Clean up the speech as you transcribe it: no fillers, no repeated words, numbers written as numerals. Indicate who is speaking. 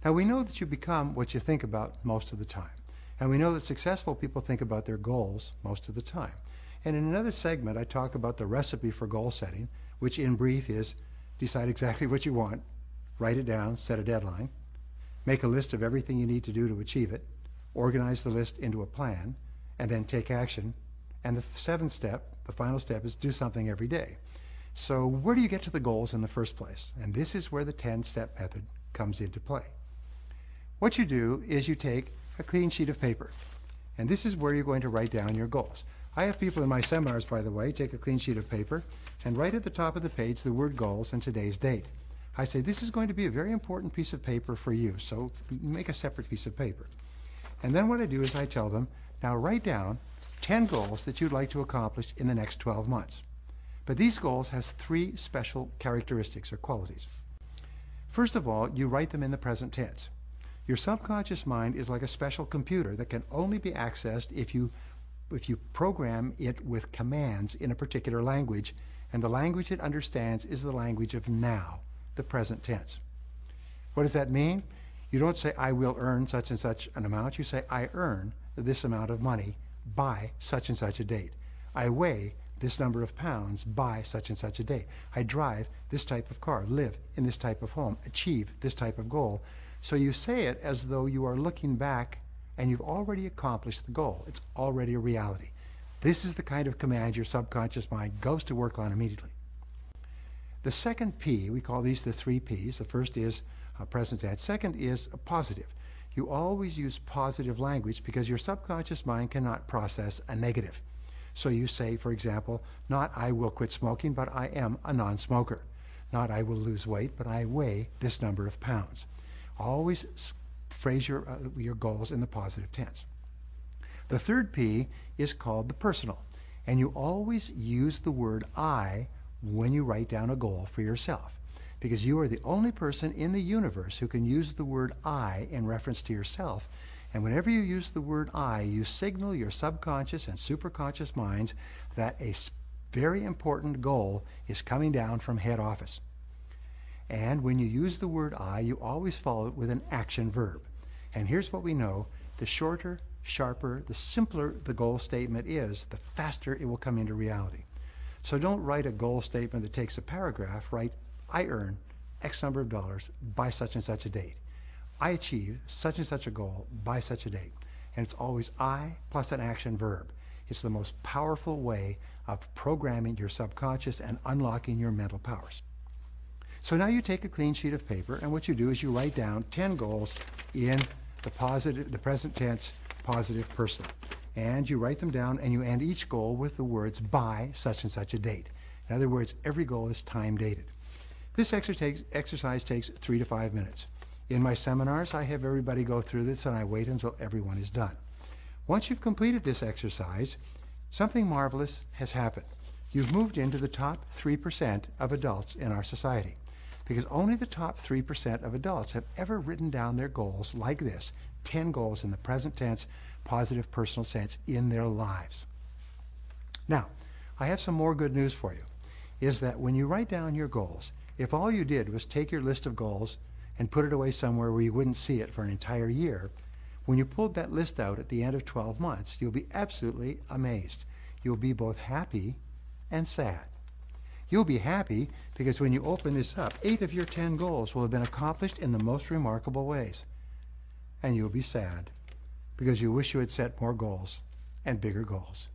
Speaker 1: Now we know that you become what you think about most of the time. And we know that successful people think about their goals most of the time. And in another segment, I talk about the recipe for goal setting, which in brief is decide exactly what you want, write it down, set a deadline, make a list of everything you need to do to achieve it, organize the list into a plan, and then take action. And the seventh step, the final step, is do something every day. So where do you get to the goals in the first place? And this is where the 10-step method comes into play. What you do is you take a clean sheet of paper, and this is where you're going to write down your goals. I have people in my seminars, by the way, take a clean sheet of paper and write at the top of the page the word goals and today's date. I say this is going to be a very important piece of paper for you, so make a separate piece of paper. And then what I do is I tell them, now write down 10 goals that you'd like to accomplish in the next 12 months. But these goals has 3 special characteristics or qualities. First of all, you write them in the present tense. Your subconscious mind is like a special computer that can only be accessed if you program it with commands in a particular language, and the language it understands is the language of now, the present tense. What does that mean? You don't say, I will earn such and such an amount. You say, I earn this amount of money by such and such a date. I weigh this number of pounds by such and such a date. I drive this type of car, live in this type of home, achieve this type of goal. So you say it as though you are looking back and you've already accomplished the goal. It's already a reality. This is the kind of command your subconscious mind goes to work on immediately. The second P, we call these the 3 Ps. The first is present tense. Second is positive. You always use positive language because your subconscious mind cannot process a negative. So you say, for example, not I will quit smoking, but I am a non-smoker. Not I will lose weight, but I weigh this number of pounds. Always phrase your goals in the positive tense. The third P is called the personal, and you always use the word I when you write down a goal for yourself, because you are the only person in the universe who can use the word I in reference to yourself, and whenever you use the word I, you signal your subconscious and superconscious minds that a very important goal is coming down from head office. And when you use the word I, you always follow it with an action verb. And here's what we know. The shorter, sharper, the simpler the goal statement is, the faster it will come into reality. So don't write a goal statement that takes a paragraph. Write, I earn X number of dollars by such and such a date. I achieve such and such a goal by such a date. And it's always I plus an action verb. It's the most powerful way of programming your subconscious and unlocking your mental powers. So now you take a clean sheet of paper, and what you do is you write down 10 goals in the present tense, positive personal. And you write them down, and you end each goal with the words by such and such a date. In other words, every goal is time dated. This exercise takes 3 to 5 minutes. In my seminars, I have everybody go through this, and I wait until everyone is done. Once you've completed this exercise, something marvelous has happened. You've moved into the top 3% of adults in our society, because only the top 3% of adults have ever written down their goals like this, 10 goals in the present tense, positive personal sense in their lives. Now, I have some more good news for you, is that when you write down your goals, if all you did was take your list of goals and put it away somewhere where you wouldn't see it for an entire year, when you pulled that list out at the end of 12 months, you'll be absolutely amazed. You'll be both happy and sad. You'll be happy because when you open this up, 8 of your 10 goals will have been accomplished in the most remarkable ways. And you'll be sad because you wish you had set more goals and bigger goals.